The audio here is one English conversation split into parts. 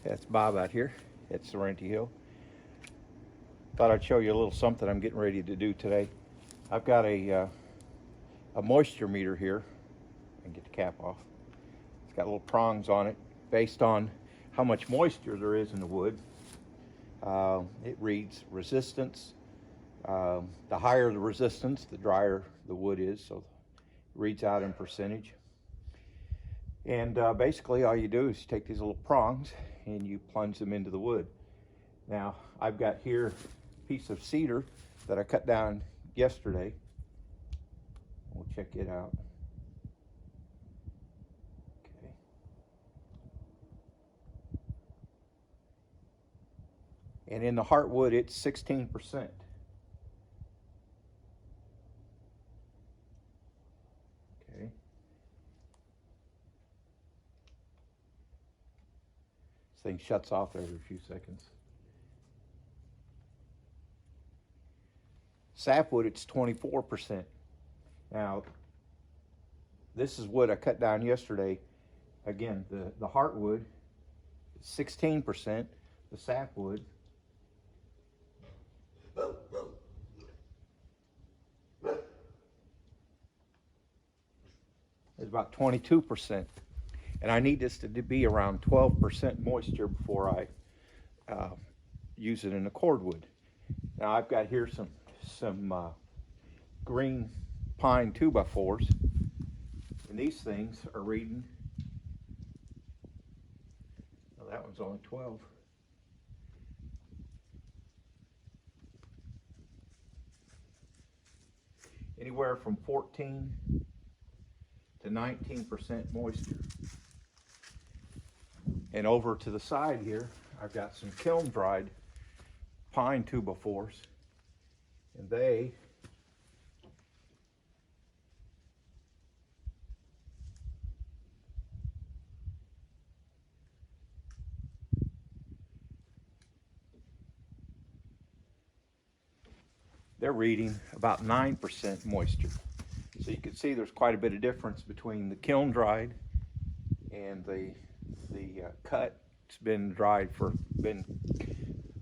That's Bob out here at Sorrento Hill. Thought I'd show you a little something I'm getting ready to do today. I've got a moisture meter here. And get the cap off. It's got little prongs on it based on how much moisture there is in the wood. It reads resistance. The higher the resistance, the drier the wood is, so it reads out in percentage. And basically all you do is take these little prongs and you plunge them into the wood. Now I've got here a piece of cedar that I cut down yesterday. We'll check it out. Okay. And in the heartwood it's 16%. Okay. This thing shuts off every few seconds. Sapwood, it's 24%. Now, this is wood I cut down yesterday. Again, the heartwood is 16%. The sapwood is about 22%. And I need this to be around 12% moisture before I use it in the cordwood. Now I've got here some green pine 2x4s, and these things are reading, well, that one's only 12. Anywhere from 14 to 19% moisture. And over to the side here, I've got some kiln dried pine 2x4s, and they're reading about 9% moisture. So you can see there's quite a bit of difference between the kiln dried and the cut. It's been dried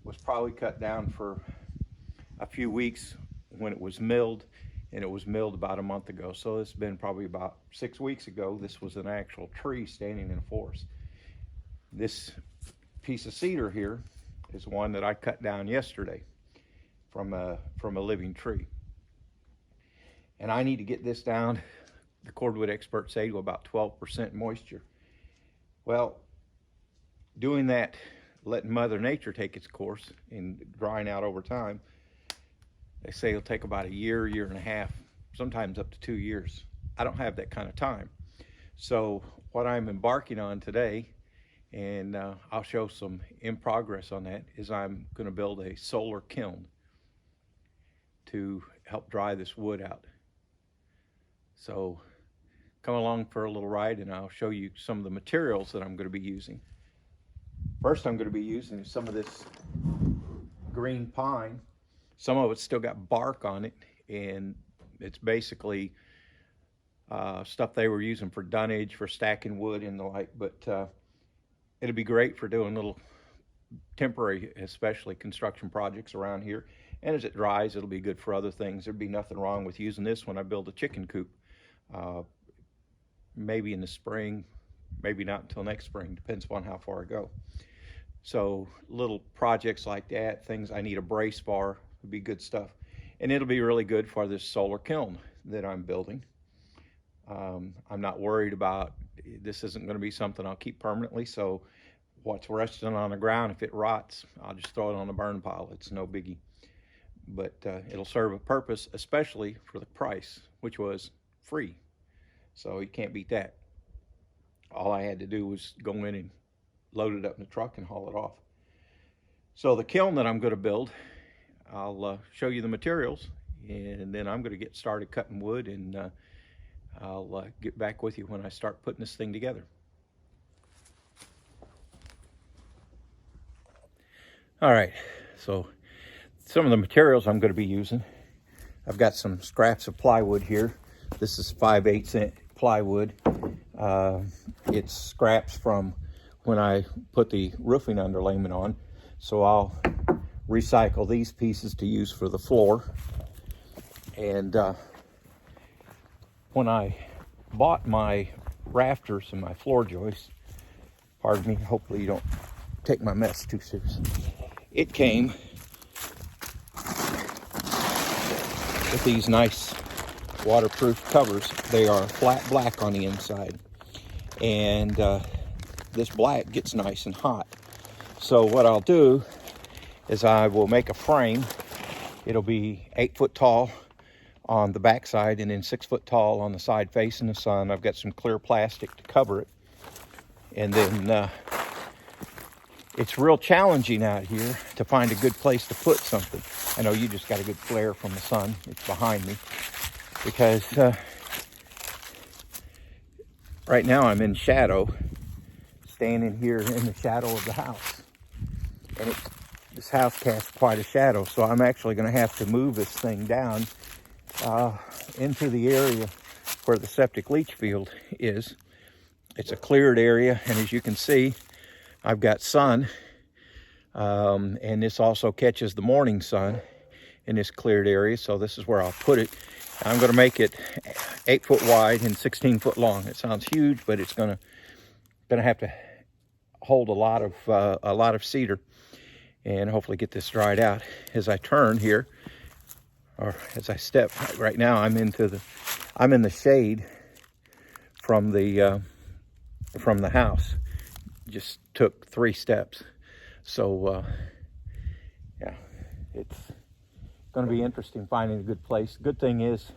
was probably cut down for a few weeks when it was milled, and it was milled about a month ago. So it's been probably about 6 weeks ago. This was an actual tree standing in a forest. This piece of cedar here is one that I cut down yesterday from a living tree. And I need to get this down, the cordwood experts say, to about 12% moisture. Well, doing that, letting Mother Nature take its course and drying out over time, they say it'll take about a year, year and a half, sometimes up to 2 years. I don't have that kind of time. So what I'm embarking on today, and I'll show some in progress on that, is I'm going to build a solar kiln to help dry this wood out. So come along for a little ride and I'll show you some of the materials that I'm going to be using. First I'm going to be using some of this green pine. Some of it's still got bark on it, and it's basically stuff they were using for dunnage, for stacking wood and the like, but it'll be great for doing little temporary, especially construction projects around here. And as it dries, it'll be good for other things. There'd be nothing wrong with using this when I build a chicken coop. Maybe in the spring, maybe not until next spring, depends upon how far I go. So little projects like that, things I need a brace for, would be good stuff. And it'll be really good for this solar kiln that I'm building. I'm not worried about, this isn't going to be something I'll keep permanently, so what's resting on the ground, if it rots, I'll just throw it on the burn pile. It's no biggie. But it'll serve a purpose, especially for the price, which was free. So you can't beat that. All I had to do was go in and load it up in the truck and haul it off. So the kiln that I'm going to build, I'll show you the materials, and then I'm going to get started cutting wood, and I'll get back with you when I start putting this thing together. All right, so some of the materials I'm going to be using, I've got some scraps of plywood here. This is 5/8 plywood. It's scraps from when I put the roofing underlayment on. So I'll recycle these pieces to use for the floor. And when I bought my rafters and my floor joists, pardon me, hopefully you don't take my mess too seriously, it came with these nice waterproof covers. They are flat black on the inside, and this black gets nice and hot. So what I'll do is I will make a frame. It'll be 8 foot tall on the back side and then 6 foot tall on the side facing the sun. I've got some clear plastic to cover it. And then it's real challenging out here to find a good place to put something. I know you just got a good flare from the sun. It's behind me. Because right now I'm in shadow, standing here in the shadow of the house. And this house casts quite a shadow, so I'm actually going to have to move this thing down into the area where the septic leach field is. It's a cleared area, and as you can see, I've got sun, and this also catches the morning sun in this cleared area, so this is where I'll put it. I'm going to make it 8 foot wide and 16 foot long. It sounds huge, but it's going to have to hold a lot of cedar, and hopefully get this dried out. As I turn here, or as I step right now, I'm in the shade from the house. Just took 3 steps, so yeah, it's going to be interesting finding a good place. Good thing is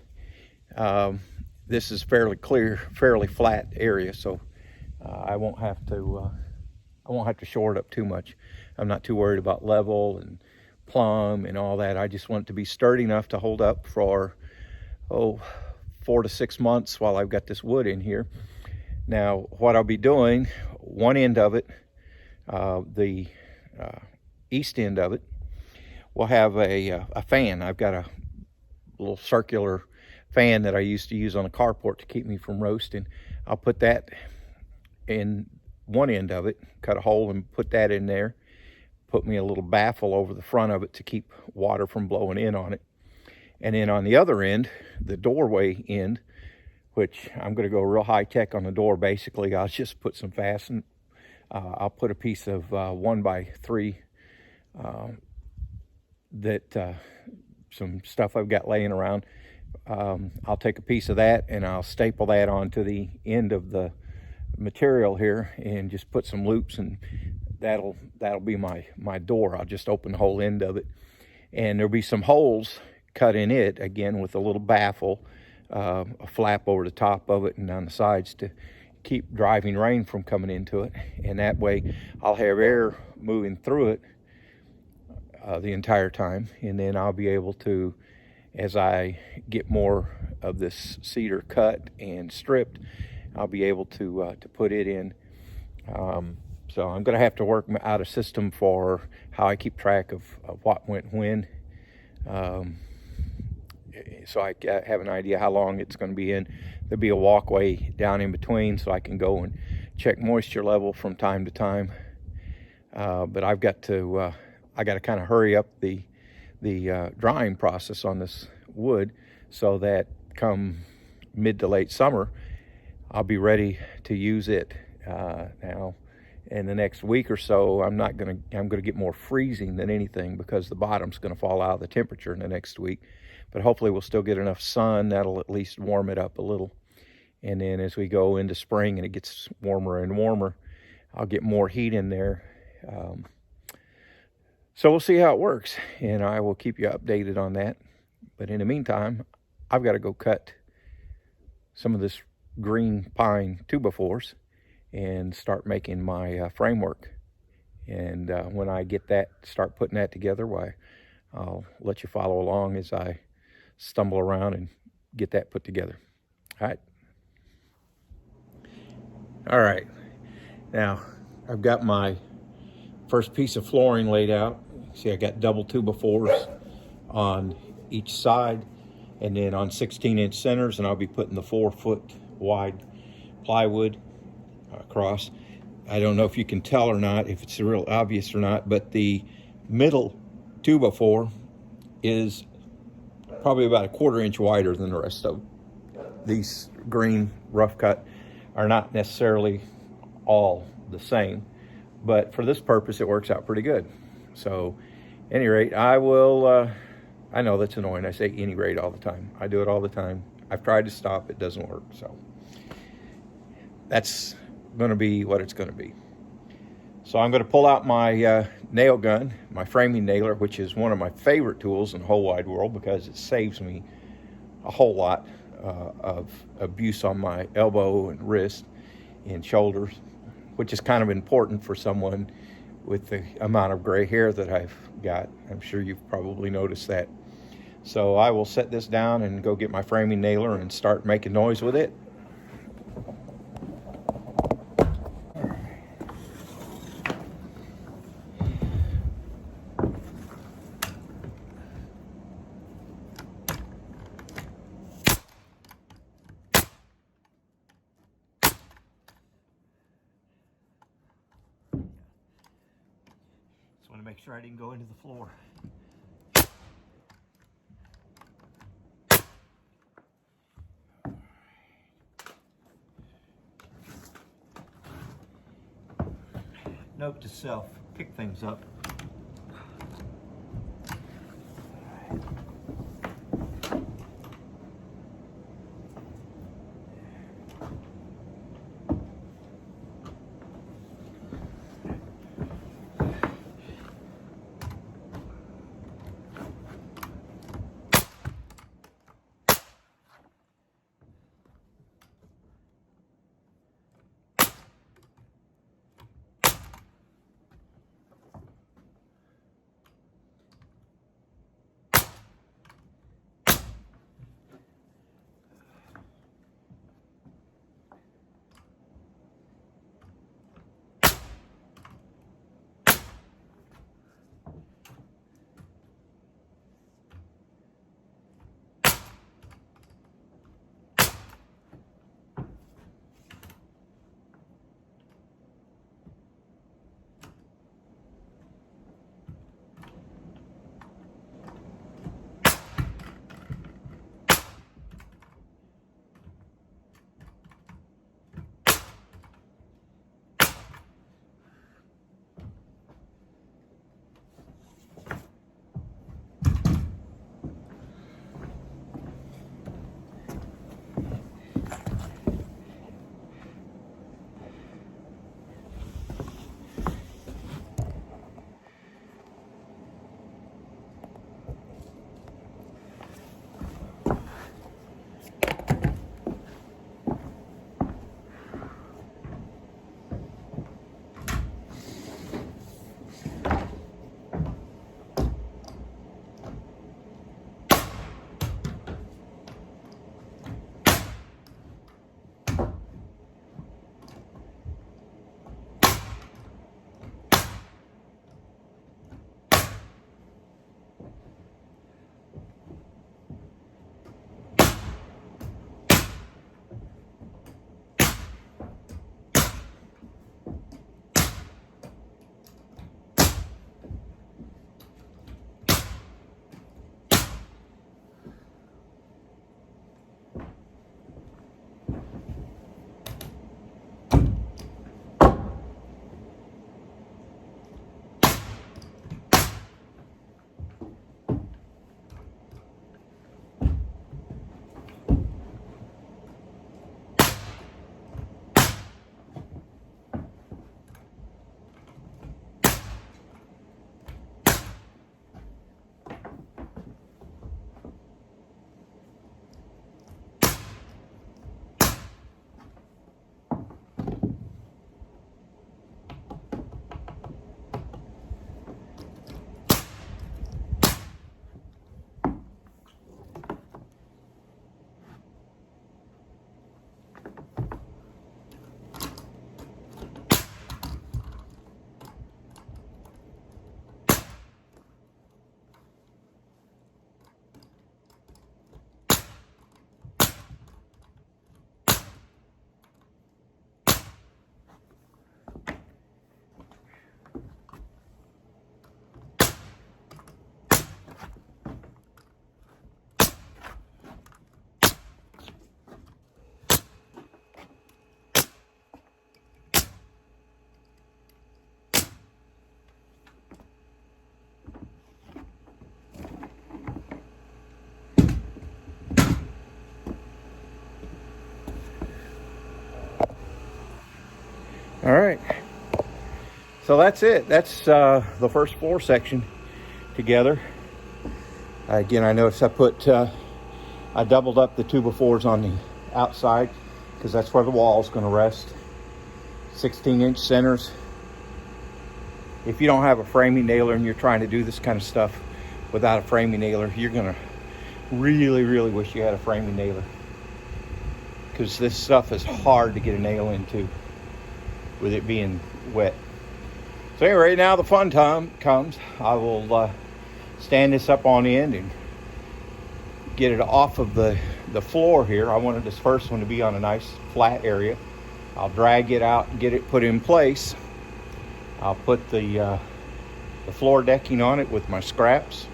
this is fairly clear, fairly flat area, so I won't have to shore it up too much. I'm not too worried about level and plumb and all that. I just want it to be sturdy enough to hold up for 4 to 6 months while I've got this wood in here. Now, what I'll be doing, one end of it, the east end of it, will have a fan. I've got a little circular fan that I used to use on a carport to keep me from roasting. I'll put that in one end of it, cut a hole and put that in there, put me a little baffle over the front of it to keep water from blowing in on it. And then on the other end, the doorway end, which I'm going to go real high tech on the door. Basically, I'll just put some fasten. I'll put a piece of 1x3 some stuff I've got laying around. I'll take a piece of that and I'll staple that onto the end of the material here and just put some loops, and that'll be my door. I'll just open the whole end of it, and there'll be some holes cut in it again with a little baffle, a flap over the top of it and on the sides to keep driving rain from coming into it. And that way I'll have air moving through it the entire time, and then I'll be able to, as I get more of this cedar cut and stripped, I'll be able to put it in. So I'm going to have to work out a system for how I keep track of what went when, so I have an idea how long it's going to be in. There'll be a walkway down in between, so I can go and check moisture level from time to time. But I've got to kind of hurry up the drying process on this wood, so that come mid to late summer, I'll be ready to use it. Now, in the next week or so, I'm going to get more freezing than anything, because the bottom's going to fall out of the temperature in the next week. But hopefully we'll still get enough sun. That'll at least warm it up a little. And then as we go into spring and it gets warmer and warmer, I'll get more heat in there. So we'll see how it works, and I will keep you updated on that. But in the meantime, I've got to go cut some of this green pine 2x4s and start making my framework. And when I get that, start putting that together, why, I'll let you follow along as I stumble around and get that put together. All right. Now, I've got my first piece of flooring laid out. See, I got double 2x4s on each side, and then on 16-inch centers, and I'll be putting the 4 foot wide plywood across. I don't know if you can tell or not, if it's real obvious or not, but the middle 2x4 is probably about a 1/4 inch wider than the rest of them. These green rough cut are not necessarily all the same, but for this purpose it works out pretty good. So at any rate, I will I know that's annoying, I say any rate all the time. I do it all the time. I've tried to stop, it doesn't work. So that's going to be what it's going to be. So I'm going to pull out my nail gun, my framing nailer, which is one of my favorite tools in the whole wide world because it saves me a whole lot of abuse on my elbow and wrist and shoulders, which is kind of important for someone with the amount of gray hair that I've got. I'm sure you've probably noticed that. So I will set this down and go get my framing nailer and start making noise with it. Just want to make sure I didn't go into the floor. Note to self, pick things up. All right, so that's it. That's the first floor section together. Again, I noticed I doubled up the 2x4s on the outside because that's where the wall's going to rest. 16-inch centers. If you don't have a framing nailer and you're trying to do this kind of stuff without a framing nailer, you're going to really, really wish you had a framing nailer, because this stuff is hard to get a nail into with it being wet. So anyway, right now the fun time comes. I will stand this up on end and get it off of the floor here. I wanted this first one to be on a nice flat area. I'll drag it out and get it put in place. I'll put the floor decking on it with my scraps,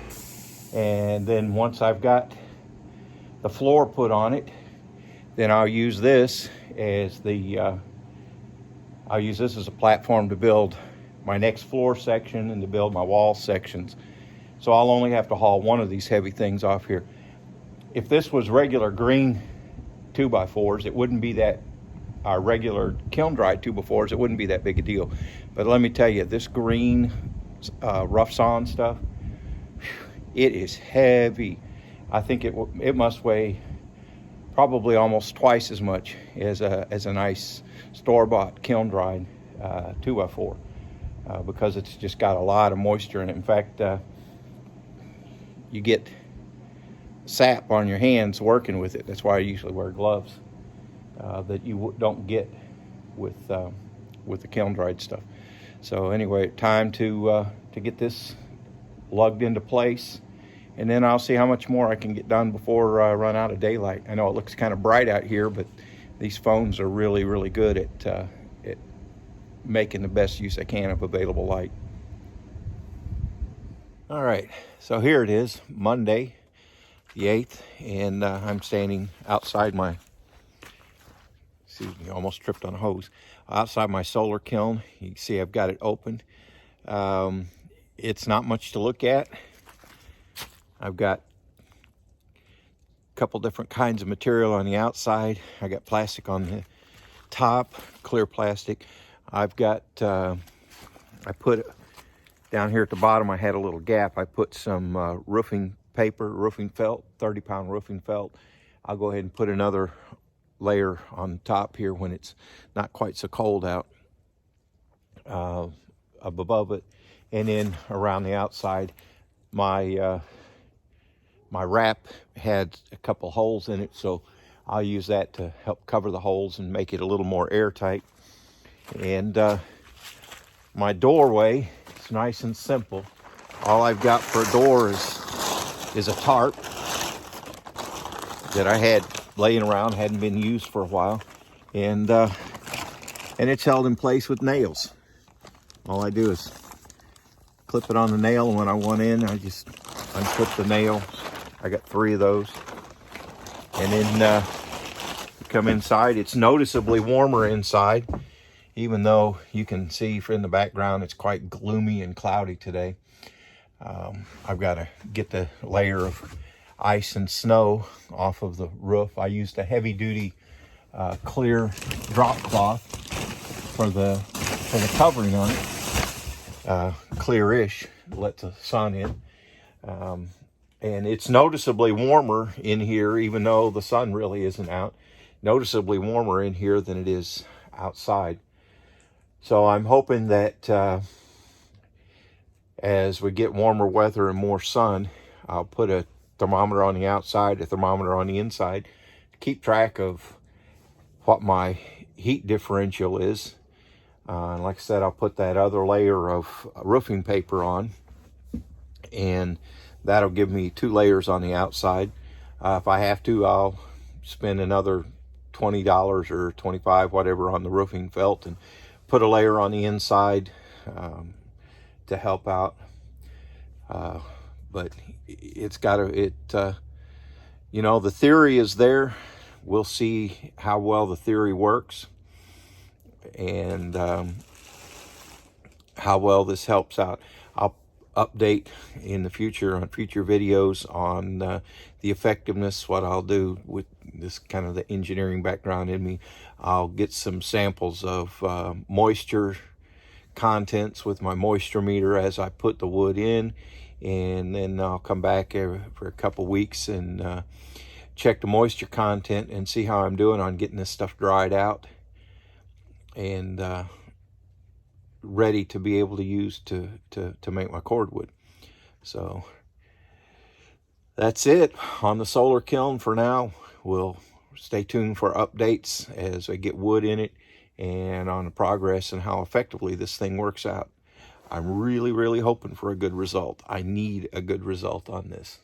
and then once I've got the floor put on it, then I'll use this as a platform to build my next floor section and to build my wall sections. So I'll only have to haul one of these heavy things off here. If this was regular green 2x4s, it wouldn't be that, our regular kiln dried 2x4s, it wouldn't be that big a deal. But let me tell you, this green rough sawn stuff, it is heavy. I think it must weigh probably almost twice as much as a nice store-bought kiln dried 2x4, because it's just got a lot of moisture in it. In fact, you get sap on your hands working with it. That's why I usually wear gloves that you don't get with the kiln dried stuff. So anyway, time to get this lugged into place, and then I'll see how much more I can get done before I run out of daylight. I know it looks kind of bright out here, but these phones are really, really good at making the best use I can of available light. All right, so here it is, Monday the 8th, and I'm standing outside my, excuse me, almost tripped on a hose, outside my solar kiln. You can see I've got it open. It's not much to look at. I've got a couple different kinds of material on the outside. I got plastic on the top, clear plastic. I've got, I put down here at the bottom, I had a little gap. I put some roofing paper, roofing felt, 30-pound roofing felt. I'll go ahead and put another layer on top here when it's not quite so cold out above it. And then around the outside, my wrap had a couple holes in it, so I'll use that to help cover the holes and make it a little more airtight. And my doorway is nice and simple. All I've got for a door is a tarp that I had laying around, hadn't been used for a while, and it's held in place with nails. All I do is clip it on the nail, and when I want in, I just unclip the nail. I got 3 of those, and then come inside. It's noticeably warmer inside, even though you can see from the background it's quite gloomy and cloudy today. I've got to get the layer of ice and snow off of the roof. I used a heavy-duty clear drop cloth for the covering on it, clearish, let the sun in. And it's noticeably warmer in here, even though the sun really isn't out. Noticeably warmer in here than it is outside. So I'm hoping that as we get warmer weather and more sun, I'll put a thermometer on the outside, a thermometer on the inside, to keep track of what my heat differential is. And like I said, I'll put that other layer of roofing paper on, and that'll give me 2 layers on the outside. If I have to, I'll spend another $20 or $25, whatever, on the roofing felt and put a layer on the inside to help out. But it's got to, you know, the theory is there. We'll see how well the theory works and how well this helps out. update in the future on future videos on the effectiveness. What I'll do with this kind of the engineering background in me, I'll get some samples of moisture contents with my moisture meter as I put the wood in, and then I'll come back for a couple weeks and check the moisture content and see how I'm doing on getting this stuff dried out and ready to be able to use to make my cordwood. So that's it on the solar kiln for now. We'll stay tuned for updates as I get wood in it and on the progress and how effectively this thing works out. I'm really hoping for a good result. I need a good result on this.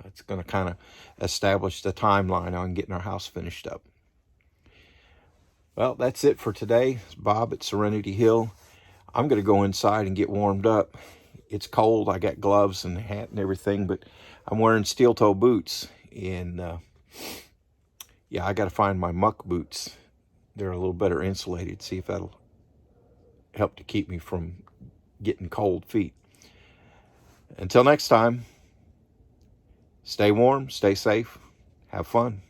It's going to kind of establish the timeline on getting our house finished up. Well, that's it for today. It's Bob at Serenity Hill. I'm going to go inside and get warmed up. It's cold. I got gloves and hat and everything, but I'm wearing steel-toe boots. And yeah, I got to find my muck boots. They're a little better insulated. See if that'll help to keep me from getting cold feet. Until next time, stay warm, stay safe, have fun.